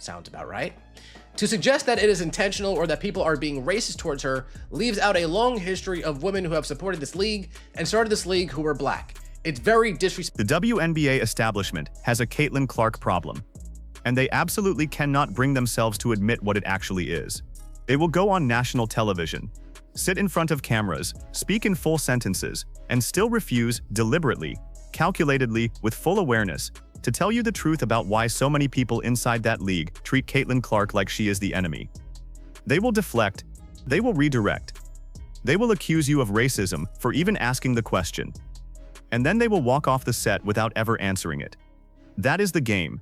Sounds about right. To suggest that it is intentional or that people are being racist towards her leaves out a long history of women who have supported this league and started this league who were black. It's very disrespectful. The WNBA establishment has a Caitlin Clark problem, and they absolutely cannot bring themselves to admit what it actually is. They will go on national television, sit in front of cameras, speak in full sentences, and still refuse deliberately, calculatedly, with full awareness, to tell you the truth about why so many people inside that league treat Caitlin Clark like she is the enemy. They will deflect, they will redirect, they will accuse you of racism for even asking the question, and then they will walk off the set without ever answering it. That is the game.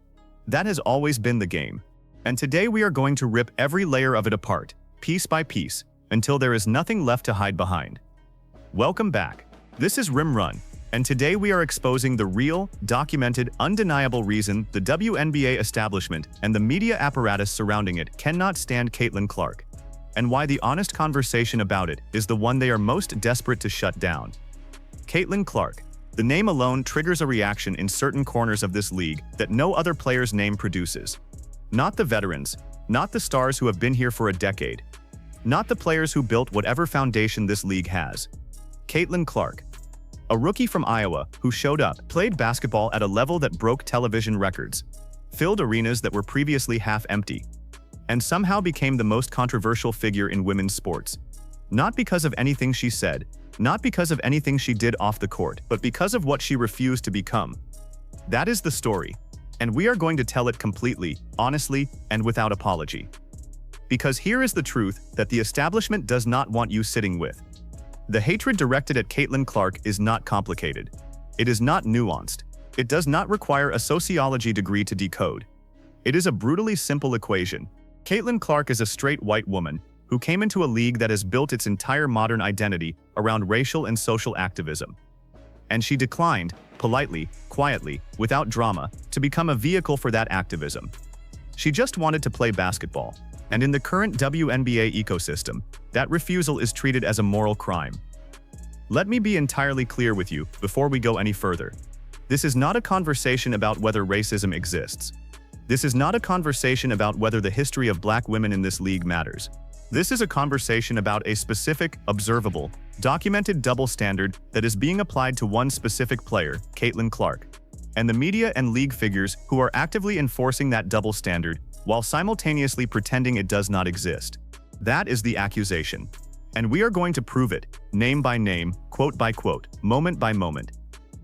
That has always been the game. And today we are going to rip every layer of it apart, piece by piece, until there is nothing left to hide behind. Welcome back. This is Rim Run, and today we are exposing the real, documented, undeniable reason the WNBA establishment and the media apparatus surrounding it cannot stand Caitlin Clark, and why the honest conversation about it is the one they are most desperate to shut down. Caitlin Clark. The name alone triggers a reaction in certain corners of this league that no other player's name produces. Not the veterans, not the stars who have been here for a decade, not the players who built whatever foundation this league has. Caitlin Clark. A rookie from Iowa who showed up, played basketball at a level that broke television records, filled arenas that were previously half empty, and somehow became the most controversial figure in women's sports. Not because of anything she said, not because of anything she did off the court, but because of what she refused to become. That is the story, and we are going to tell it completely, honestly, and without apology. Because here is the truth that the establishment does not want you sitting with. The hatred directed at Caitlin Clark is not complicated. It is not nuanced. It does not require a sociology degree to decode. It is a brutally simple equation. Caitlin Clark is a straight white woman who came into a league that has built its entire modern identity around racial and social activism. And she declined, politely, quietly, without drama, to become a vehicle for that activism. She just wanted to play basketball. And in the current WNBA ecosystem, that refusal is treated as a moral crime. Let me be entirely clear with you before we go any further. This is not a conversation about whether racism exists. This is not a conversation about whether the history of black women in this league matters. This is a conversation about a specific, observable, documented double standard that is being applied to one specific player, Caitlin Clark, and the media and league figures who are actively enforcing that double standard while simultaneously pretending it does not exist. That is the accusation. And we are going to prove it, name by name, quote by quote, moment by moment.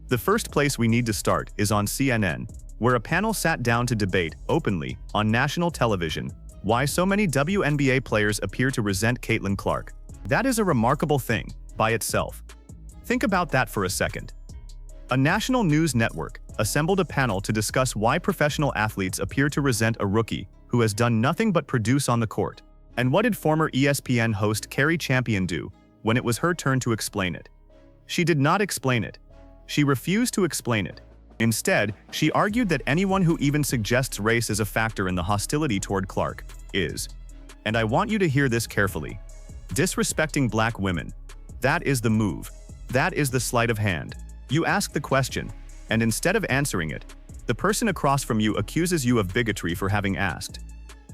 The first place we need to start is on CNN, where a panel sat down to debate, openly, on national television, why so many WNBA players appear to resent Caitlin Clark. That is a remarkable thing, by itself. Think about that for a second. A national news network assembled a panel to discuss why professional athletes appear to resent a rookie who has done nothing but produce on the court. And what did former ESPN host Carrie Champion do when it was her turn to explain it? She did not explain it. She refused to explain it. Instead, she argued that anyone who even suggests race as a factor in the hostility toward Clark is, and I want you to hear this carefully, disrespecting black women. That is the move. That is the sleight of hand. You ask the question, and instead of answering it, the person across from you accuses you of bigotry for having asked.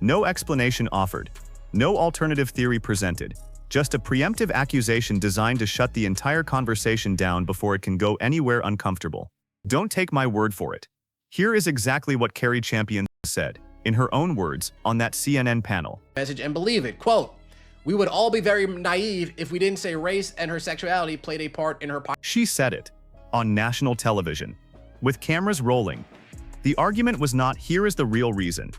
No explanation offered. No alternative theory presented. Just a preemptive accusation designed to shut the entire conversation down before it can go anywhere uncomfortable. Don't take my word for it. Here is exactly what Carrie Champion said, in her own words, on that CNN panel. Message and believe it. Quote, "We would all be very naive if we didn't say race and her sexuality played a part in her." She said it on national television, with cameras rolling. The argument was not, here is the real reason.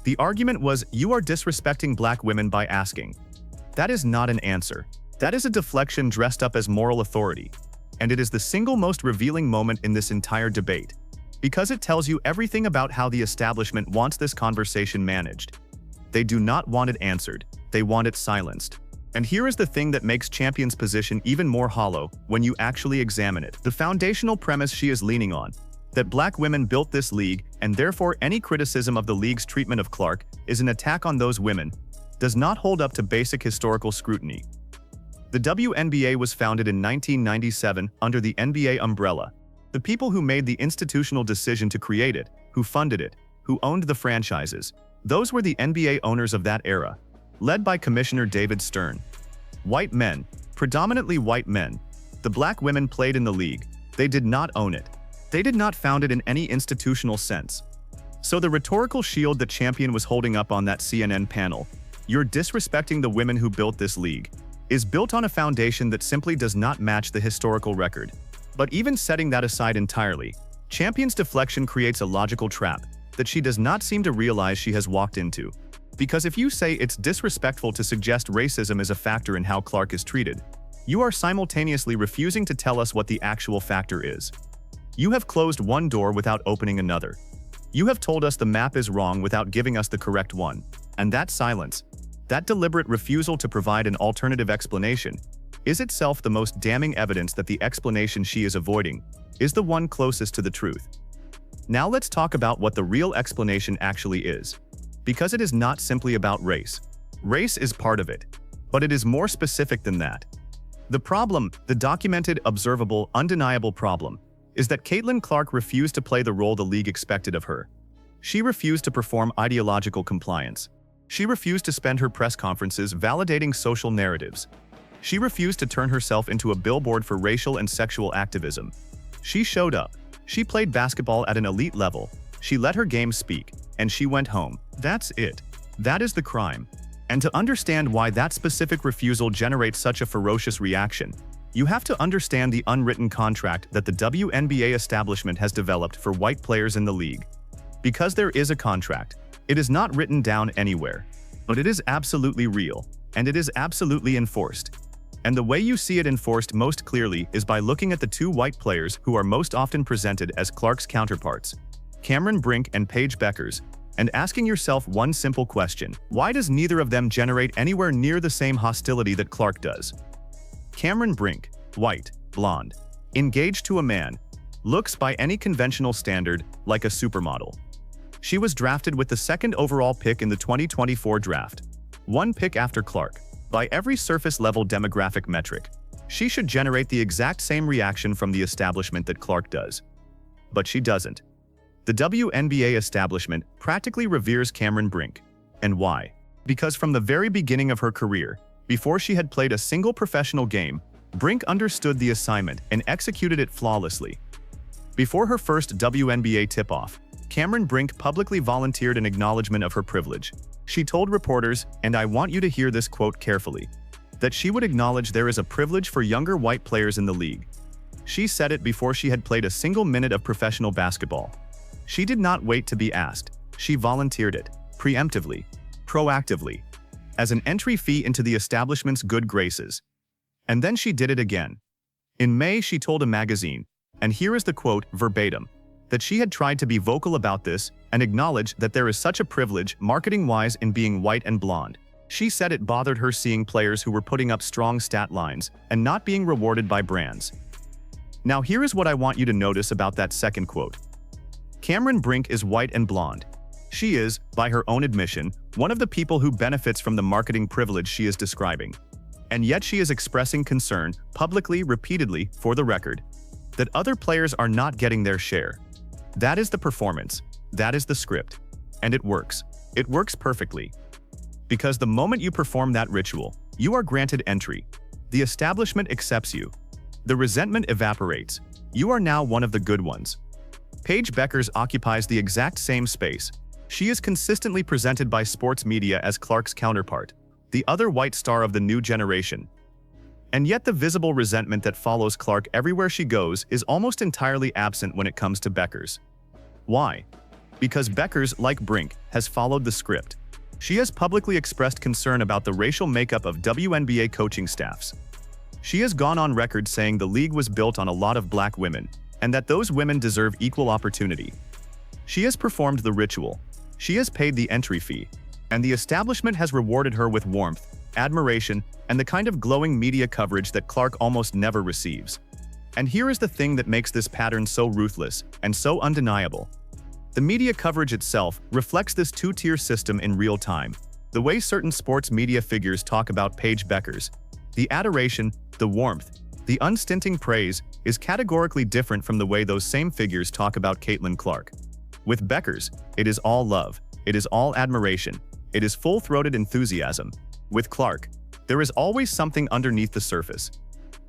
The argument was, you are disrespecting black women by asking. That is not an answer. That is a deflection dressed up as moral authority. And it is the single most revealing moment in this entire debate, because it tells you everything about how the establishment wants this conversation managed. They do not want it answered. They want it silenced. And here is the thing that makes Champion's position even more hollow when you actually examine it. The foundational premise she is leaning on, that black women built this league, and therefore any criticism of the league's treatment of Clark is an attack on those women, does not hold up to basic historical scrutiny. The WNBA was founded in 1997 under the NBA umbrella. The people who made the institutional decision to create it, who funded it, who owned the franchises, Those were the NBA owners of that era, led by Commissioner David Stern. White men, predominantly white men. The black women played in the league. They did not own it. They did not found it in any institutional sense. So the rhetorical shield that Champion was holding up on that CNN panel, "You're disrespecting the women who built this league," is built on a foundation that simply does not match the historical record. But even setting that aside entirely, Champion's deflection creates a logical trap that she does not seem to realize she has walked into. Because if you say it's disrespectful to suggest racism is a factor in how Clark is treated, you are simultaneously refusing to tell us what the actual factor is. You have closed one door without opening another. You have told us the map is wrong without giving us the correct one. And that silence, that deliberate refusal to provide an alternative explanation, is itself the most damning evidence that the explanation she is avoiding is the one closest to the truth. Now let's talk about what the real explanation actually is. Because it is not simply about race. Race is part of it, but it is more specific than that. The problem, the documented, observable, undeniable problem, is that Caitlin Clark refused to play the role the league expected of her. She refused to perform ideological compliance. She refused to spend her press conferences validating social narratives. She refused to turn herself into a billboard for racial and sexual activism. She showed up. She played basketball at an elite level. She let her game speak, and she went home. That's it. That is the crime. And to understand why that specific refusal generates such a ferocious reaction, you have to understand the unwritten contract that the WNBA establishment has developed for white players in the league. Because there is a contract, it is not written down anywhere, but it is absolutely real, and it is absolutely enforced. And the way you see it enforced most clearly is by looking at the two white players who are most often presented as Clark's counterparts, Cameron Brink and Paige Bueckers, and asking yourself one simple question: why does neither of them generate anywhere near the same hostility that Clark does? Cameron Brink, white, blonde, engaged to a man, looks by any conventional standard like a supermodel. She was drafted with the second overall pick in the 2024 draft, one pick after Clark. By every surface-level demographic metric, she should generate the exact same reaction from the establishment that Clark does. But she doesn't. The WNBA establishment practically reveres Cameron Brink. And why? Because from the very beginning of her career, before she had played a single professional game, Brink understood the assignment and executed it flawlessly. Before her first WNBA tip-off, Cameron Brink publicly volunteered an acknowledgement of her privilege. She told reporters, and I want you to hear this quote carefully, that she would acknowledge there is a privilege for younger white players in the league. She said it before she had played a single minute of professional basketball. She did not wait to be asked. She volunteered it, preemptively, proactively, as an entry fee into the establishment's good graces. And then she did it again. In May, she told a magazine, and here is the quote verbatim, that she had tried to be vocal about this and acknowledge that there is such a privilege marketing-wise in being white and blonde. She said it bothered her seeing players who were putting up strong stat lines and not being rewarded by brands. Now here is what I want you to notice about that second quote. Cameron Brink is white and blonde. She is, by her own admission, one of the people who benefits from the marketing privilege she is describing. And yet she is expressing concern, publicly, repeatedly, for the record, that other players are not getting their share. That is the performance. That is the script. And it works. It works perfectly. Because the moment you perform that ritual, you are granted entry. The establishment accepts you. The resentment evaporates. You are now one of the good ones. Paige Bueckers occupies the exact same space. She is consistently presented by sports media as Clark's counterpart, the other white star of the new generation. And yet the visible resentment that follows Clark everywhere she goes is almost entirely absent when it comes to Bueckers. Why? Because Bueckers, like Brink, has followed the script. She has publicly expressed concern about the racial makeup of WNBA coaching staffs. She has gone on record saying the league was built on a lot of black women, and that those women deserve equal opportunity. She has performed the ritual. She has paid the entry fee. And the establishment has rewarded her with warmth, admiration, and the kind of glowing media coverage that Clark almost never receives. And here is the thing that makes this pattern so ruthless and so undeniable. The media coverage itself reflects this two-tier system in real time. The way certain sports media figures talk about Paige Bueckers, the adoration, the warmth, the unstinting praise, is categorically different from the way those same figures talk about Caitlin Clark. With Bueckers, it is all love. It is all admiration. It is full-throated enthusiasm. With Clark, there is always something underneath the surface.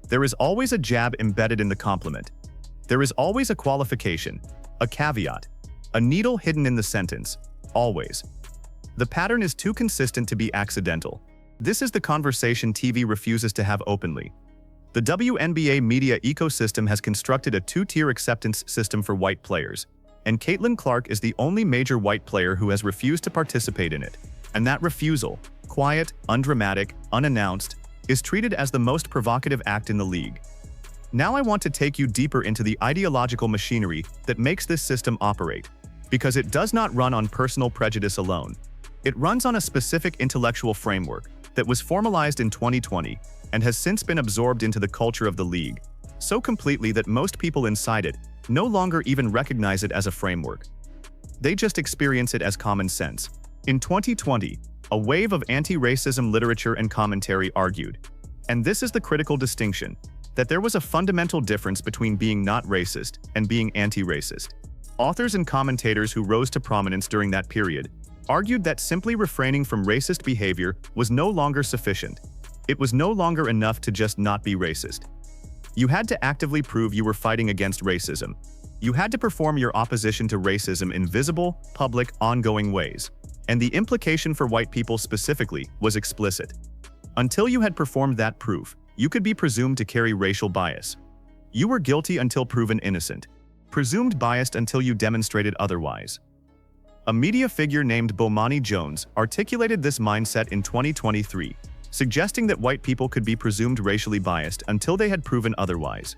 There is always a jab embedded in the compliment. There is always a qualification, a caveat, a needle hidden in the sentence, always. The pattern is too consistent to be accidental. This is the conversation TV refuses to have openly. The WNBA media ecosystem has constructed a two-tier acceptance system for white players, and Caitlin Clark is the only major white player who has refused to participate in it. And that refusal, quiet, undramatic, unannounced, is treated as the most provocative act in the league. Now I want to take you deeper into the ideological machinery that makes this system operate, because it does not run on personal prejudice alone. It runs on a specific intellectual framework that was formalized in 2020 and has since been absorbed into the culture of the league, so completely that most people inside it no longer even recognize it as a framework. They just experience it as common sense. In 2020, a wave of anti-racism literature and commentary argued, and this is the critical distinction, that there was a fundamental difference between being not racist and being anti-racist. Authors and commentators who rose to prominence during that period argued that simply refraining from racist behavior was no longer sufficient. It was no longer enough to just not be racist. You had to actively prove you were fighting against racism. You had to perform your opposition to racism in visible, public, ongoing ways. And the implication for white people specifically was explicit. Until you had performed that proof, you could be presumed to carry racial bias. You were guilty until proven innocent, presumed biased until you demonstrated otherwise. A media figure named Bomani Jones articulated this mindset in 2023, suggesting that white people could be presumed racially biased until they had proven otherwise.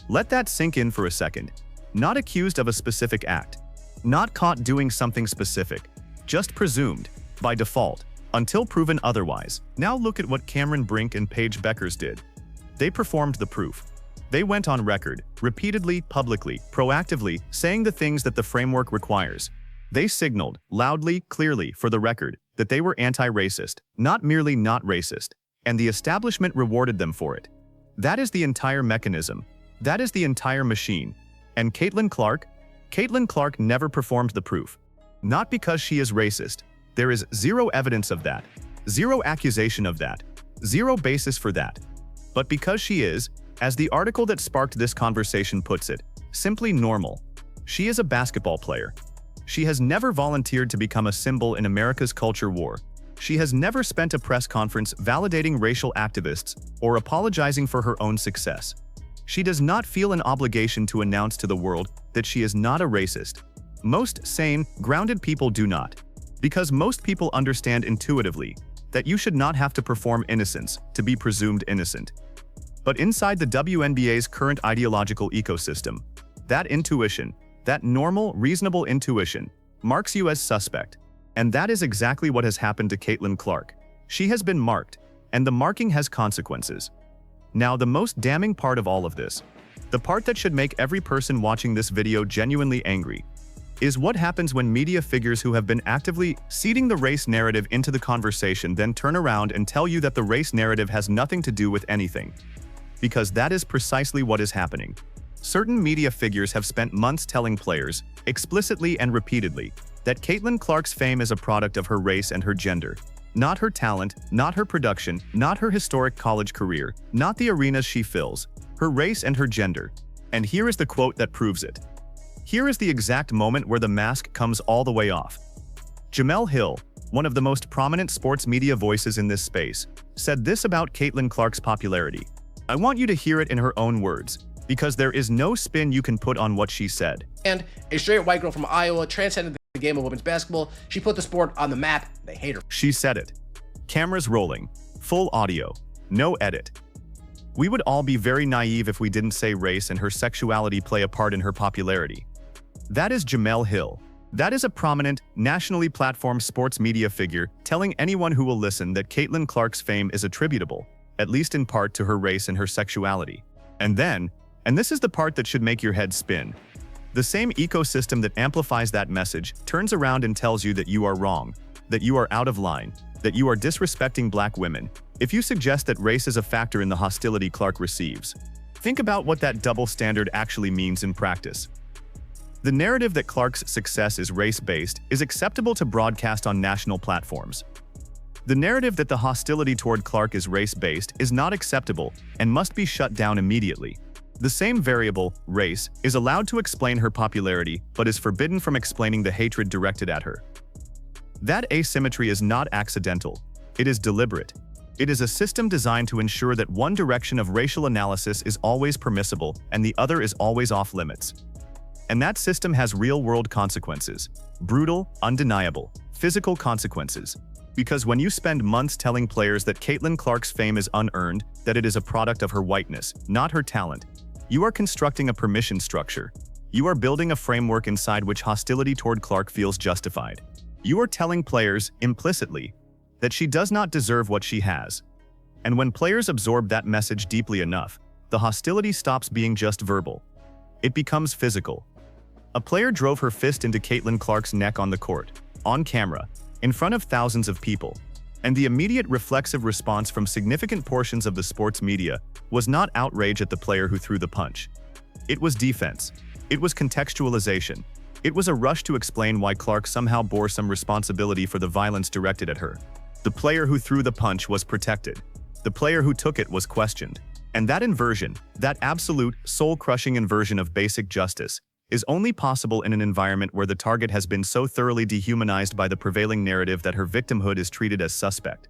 Let that sink in for a second. Not accused of a specific act, not caught doing something specific, just presumed, by default, until proven otherwise. Now look at what Cameron Brink and Paige Beckers did. They performed the proof. They went on record, repeatedly, publicly, proactively, saying the things that the framework requires. They signaled, loudly, clearly, for the record, that they were anti-racist, not merely not racist, and the establishment rewarded them for it. That is the entire mechanism. That is the entire machine. And Caitlin Clark never performed the proof. Not because she is racist. There is zero evidence of that, zero accusation of that, zero basis for that. But because she is, as the article that sparked this conversation puts it, simply normal. She is a basketball player. She has never volunteered to become a symbol in America's culture war. She has never spent a press conference validating racial activists or apologizing for her own success. She does not feel an obligation to announce to the world that she is not a racist. Most sane, grounded people do not. Because most people understand intuitively that you should not have to perform innocence to be presumed innocent. But inside the WNBA's current ideological ecosystem, that intuition, that normal, reasonable intuition, marks you as suspect. And that is exactly what has happened to Caitlin Clark. She has been marked, and the marking has consequences. Now, the most damning part of all of this, the part that should make every person watching this video genuinely angry, is what happens when media figures who have been actively seeding the race narrative into the conversation then turn around and tell you that the race narrative has nothing to do with anything. Because that is precisely what is happening. Certain media figures have spent months telling players, explicitly and repeatedly, that Caitlin Clark's fame is a product of her race and her gender. Not her talent, not her production, not her historic college career, not the arenas she fills, her race and her gender. And here is the quote that proves it. Here is the exact moment where the mask comes all the way off. Jemele Hill, one of the most prominent sports media voices in this space, said this about Caitlin Clark's popularity. I want you to hear it in her own words, because there is no spin you can put on what she said. And a straight white girl from Iowa transcended the game of women's basketball. She put the sport on the map. They hate her. She said it. Cameras rolling. Full audio. No edit. We would all be very naive if we didn't say race and her sexuality play a part in her popularity. That is Jemele Hill. That is a prominent, nationally platformed sports media figure telling anyone who will listen that Caitlin Clark's fame is attributable, at least in part, to her race and her sexuality. And then, and this is the part that should make your head spin, the same ecosystem that amplifies that message turns around and tells you that you are wrong, that you are out of line, that you are disrespecting black women, if you suggest that race is a factor in the hostility Clark receives. Think about what that double standard actually means in practice. The narrative that Clark's success is race-based is acceptable to broadcast on national platforms. The narrative that the hostility toward Clark is race-based is not acceptable and must be shut down immediately. The same variable, race, is allowed to explain her popularity but is forbidden from explaining the hatred directed at her. That asymmetry is not accidental. It is deliberate. It is a system designed to ensure that one direction of racial analysis is always permissible and the other is always off-limits. And that system has real-world consequences. Brutal, undeniable, physical consequences. Because when you spend months telling players that Caitlin Clark's fame is unearned, that it is a product of her whiteness, not her talent, you are constructing a permission structure. You are building a framework inside which hostility toward Clark feels justified. You are telling players, implicitly, that she does not deserve what she has. And when players absorb that message deeply enough, the hostility stops being just verbal. It becomes physical. A player drove her fist into Caitlin Clark's neck on the court, on camera, in front of thousands of people. And the immediate reflexive response from significant portions of the sports media was not outrage at the player who threw the punch. It was defense. It was contextualization. It was a rush to explain why Clark somehow bore some responsibility for the violence directed at her. The player who threw the punch was protected. The player who took it was questioned. And that inversion, that absolute, soul-crushing inversion of basic justice, is only possible in an environment where the target has been so thoroughly dehumanized by the prevailing narrative that her victimhood is treated as suspect.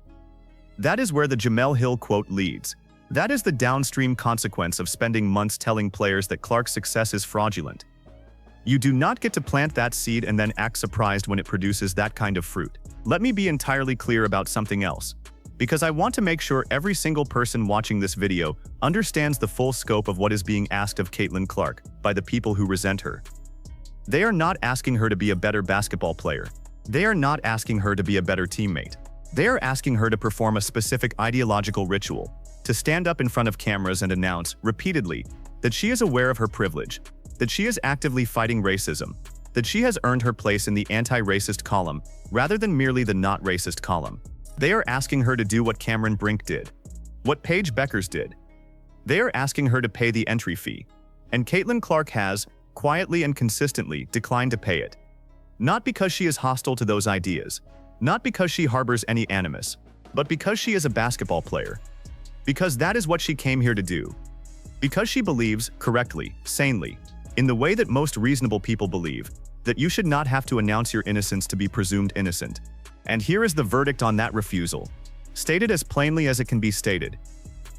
That is where the Jemele Hill quote leads. That is the downstream consequence of spending months telling players that Clark's success is fraudulent. You do not get to plant that seed and then act surprised when it produces that kind of fruit. Let me be entirely clear about something else, because I want to make sure every single person watching this video understands the full scope of what is being asked of Caitlin Clark by the people who resent her. They are not asking her to be a better basketball player. They are not asking her to be a better teammate. They are asking her to perform a specific ideological ritual, to stand up in front of cameras and announce, repeatedly, that she is aware of her privilege, that she is actively fighting racism, that she has earned her place in the anti-racist column, rather than merely the not racist column. They are asking her to do what Cameron Brink did, what Paige Beckers did. They are asking her to pay the entry fee, and Caitlin Clark has, quietly and consistently, declined to pay it. Not because she is hostile to those ideas, not because she harbors any animus, but because she is a basketball player. Because that is what she came here to do. Because she believes, correctly, sanely, in the way that most reasonable people believe, that you should not have to announce your innocence to be presumed innocent. And here is the verdict on that refusal, stated as plainly as it can be stated.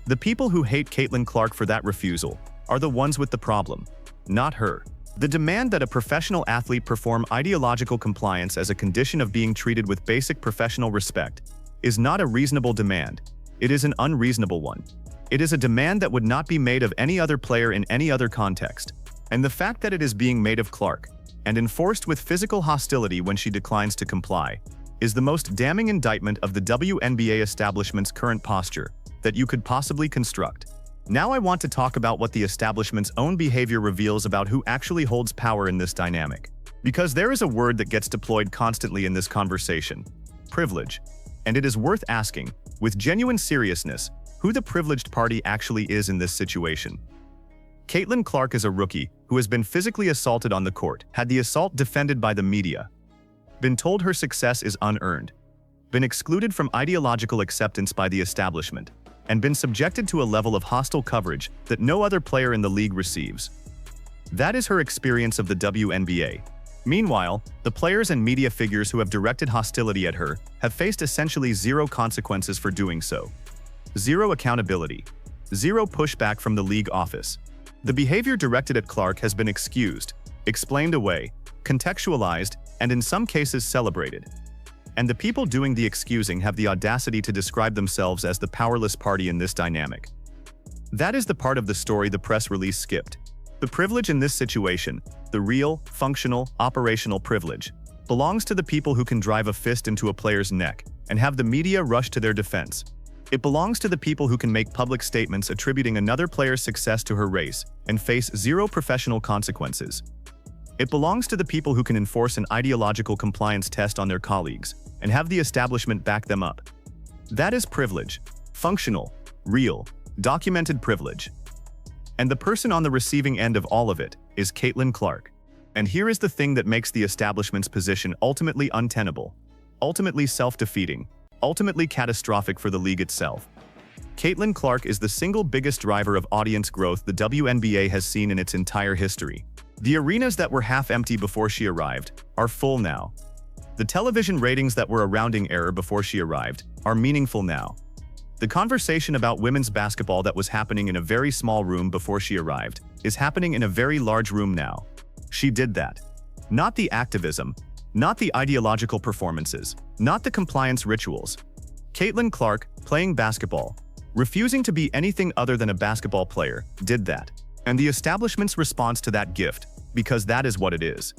The people who hate Caitlin Clark for that refusal are the ones with the problem, not her. The demand that a professional athlete perform ideological compliance as a condition of being treated with basic professional respect is not a reasonable demand. It is an unreasonable one. It is a demand that would not be made of any other player in any other context. And the fact that it is being made of Clark, and enforced with physical hostility when she declines to comply, is the most damning indictment of the WNBA establishment's current posture that you could possibly construct. Now I want to talk about what the establishment's own behavior reveals about who actually holds power in this dynamic. Because there is a word that gets deployed constantly in this conversation: privilege. And it is worth asking, with genuine seriousness, who the privileged party actually is in this situation. Caitlin Clark is a rookie who has been physically assaulted on the court, had the assault defended by the media, been told her success is unearned, been excluded from ideological acceptance by the establishment, and been subjected to a level of hostile coverage that no other player in the league receives. That is her experience of the WNBA. Meanwhile, the players and media figures who have directed hostility at her have faced essentially zero consequences for doing so. Zero accountability. Zero pushback from the league office. The behavior directed at Clark has been excused, explained away, contextualized, and in some cases celebrated. And the people doing the excusing have the audacity to describe themselves as the powerless party in this dynamic. That is the part of the story the press release skipped. The privilege in this situation, the real, functional, operational privilege, belongs to the people who can drive a fist into a player's neck and have the media rush to their defense. It belongs to the people who can make public statements attributing another player's success to her race and face zero professional consequences. It belongs to the people who can enforce an ideological compliance test on their colleagues and have the establishment back them up. That is privilege. Functional, real, documented privilege. And the person on the receiving end of all of it is Caitlin Clark. And here is the thing that makes the establishment's position ultimately untenable, ultimately self-defeating, ultimately catastrophic for the league itself. Caitlin Clark is the single biggest driver of audience growth the WNBA has seen in its entire history. The arenas that were half empty before she arrived are full now. The television ratings that were a rounding error before she arrived are meaningful now. The conversation about women's basketball that was happening in a very small room before she arrived is happening in a very large room now. She did that. Not the activism, not the ideological performances, not the compliance rituals. Caitlin Clark, playing basketball, refusing to be anything other than a basketball player, did that. And the establishment's response to that gift, because that is what it is,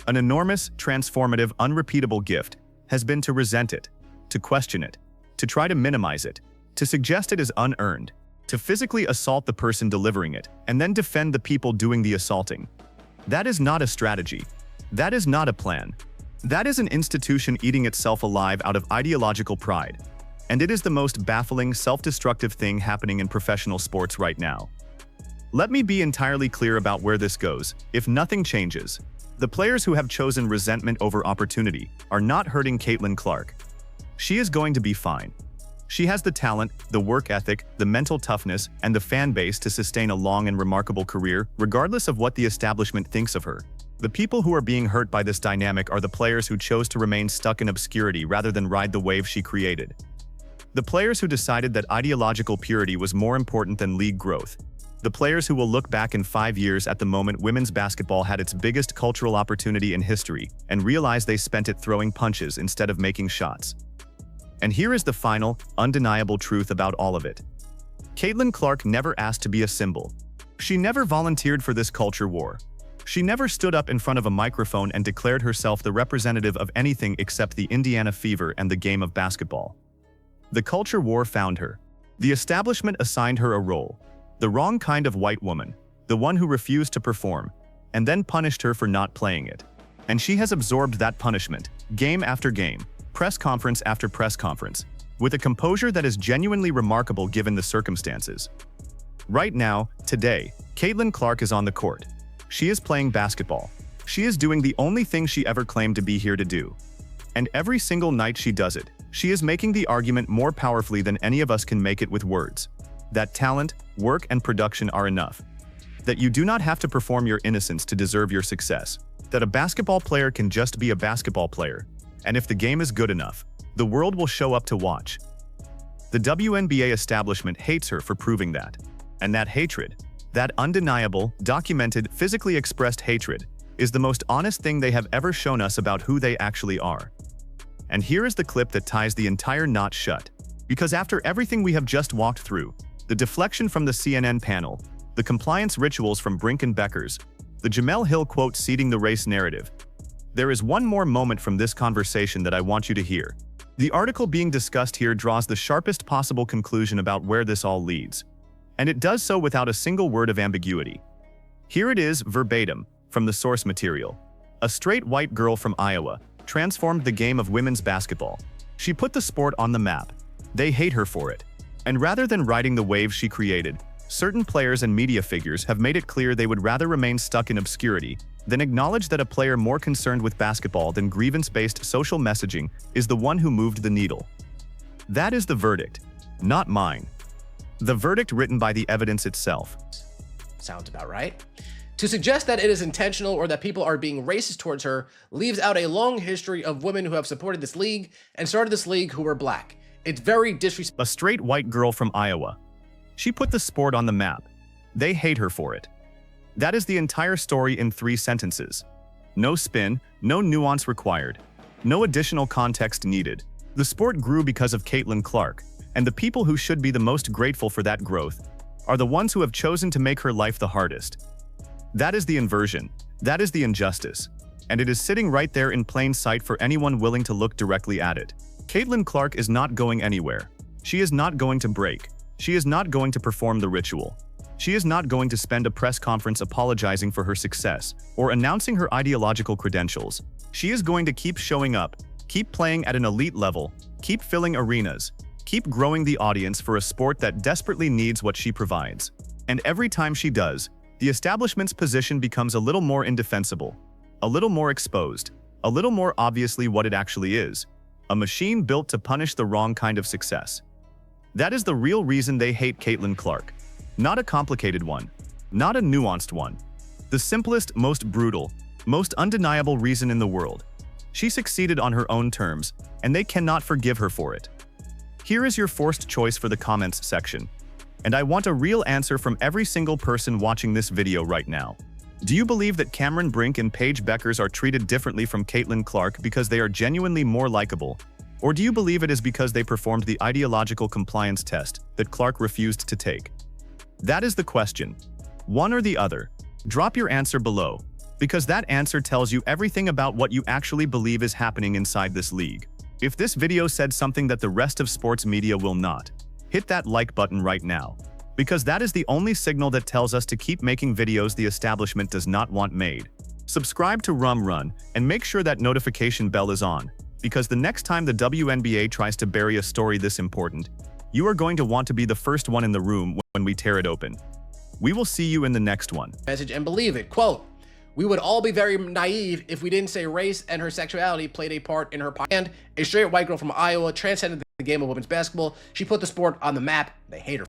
an enormous, transformative, unrepeatable gift, has been to resent it, to question it, to try to minimize it, to suggest it is unearned, to physically assault the person delivering it, and then defend the people doing the assaulting. That is not a strategy. That is not a plan. That is an institution eating itself alive out of ideological pride. And it is the most baffling, self-destructive thing happening in professional sports right now. Let me be entirely clear about where this goes. If nothing changes, the players who have chosen resentment over opportunity are not hurting Caitlin Clark. She is going to be fine. She has the talent, the work ethic, the mental toughness, and the fan base to sustain a long and remarkable career, regardless of what the establishment thinks of her. The people who are being hurt by this dynamic are the players who chose to remain stuck in obscurity rather than ride the wave she created. The players who decided that ideological purity was more important than league growth. The players who will look back in 5 years at the moment women's basketball had its biggest cultural opportunity in history and realize they spent it throwing punches instead of making shots. And here is the final, undeniable truth about all of it. Caitlin Clark never asked to be a symbol. She never volunteered for this culture war. She never stood up in front of a microphone and declared herself the representative of anything except the Indiana Fever and the game of basketball. The culture war found her. The establishment assigned her a role. The wrong kind of white woman, the one who refused to perform, and then punished her for not playing it. And she has absorbed that punishment, game after game, press conference after press conference, with a composure that is genuinely remarkable given the circumstances. Right now, today, Caitlin Clark is on the court. She is playing basketball. She is doing the only thing she ever claimed to be here to do. And every single night she does it, she is making the argument more powerfully than any of us can make it with words. That talent, work, and production are enough. That you do not have to perform your innocence to deserve your success. That a basketball player can just be a basketball player. And if the game is good enough, the world will show up to watch. The WNBA establishment hates her for proving that. And that hatred, that undeniable, documented, physically expressed hatred, is the most honest thing they have ever shown us about who they actually are. And here is the clip that ties the entire knot shut. Because after everything we have just walked through, the deflection from the CNN panel, the compliance rituals from Brink and Beckers, the Jemele Hill quote seeding the race narrative, there is one more moment from this conversation that I want you to hear. The article being discussed here draws the sharpest possible conclusion about where this all leads. And it does so without a single word of ambiguity. Here it is, verbatim, from the source material. A straight white girl from Iowa transformed the game of women's basketball. She put the sport on the map. They hate her for it. And rather than riding the wave she created, certain players and media figures have made it clear they would rather remain stuck in obscurity than acknowledge that a player more concerned with basketball than grievance-based social messaging is the one who moved the needle. That is the verdict, not mine. The verdict written by the evidence itself. Sounds about right. To suggest that it is intentional or that people are being racist towards her leaves out a long history of women who have supported this league and started this league who were black. It's very disrespectful. A straight white girl from Iowa. She put the sport on the map. They hate her for it. That is the entire story in 3 sentences. No spin, no nuance required, no additional context needed. The sport grew because of Caitlin Clark, and the people who should be the most grateful for that growth are the ones who have chosen to make her life the hardest. That is the inversion. That is the injustice. And it is sitting right there in plain sight for anyone willing to look directly at it. Caitlin Clark is not going anywhere. She is not going to break. She is not going to perform the ritual. She is not going to spend a press conference apologizing for her success or announcing her ideological credentials. She is going to keep showing up, keep playing at an elite level, keep filling arenas, keep growing the audience for a sport that desperately needs what she provides. And every time she does, the establishment's position becomes a little more indefensible, a little more exposed, a little more obviously what it actually is. A machine built to punish the wrong kind of success. That is the real reason they hate Caitlin Clark. Not a complicated one. Not a nuanced one. The simplest, most brutal, most undeniable reason in the world. She succeeded on her own terms, and they cannot forgive her for it. Here is your forced choice for the comments section. And I want a real answer from every single person watching this video right now. Do you believe that Cameron Brink and Paige Beckers are treated differently from Caitlin Clark because they are genuinely more likable? Or do you believe it is because they performed the ideological compliance test that Clark refused to take? That is the question. One or the other. Drop your answer below, because that answer tells you everything about what you actually believe is happening inside this league. If this video said something that the rest of sports media will not, hit that like button right now, because that is the only signal that tells us to keep making videos the establishment does not want made. Subscribe to Rum Run and make sure that notification bell is on, because the next time the WNBA tries to bury a story this important, you are going to want to be the first one in the room when we tear it open. We will see you in the next one. Message and believe it. Quote, "We would all be very naive if we didn't say race and her sexuality played a part in her and a straight white girl from Iowa transcended the game of women's basketball. She put the sport on the map. They hate her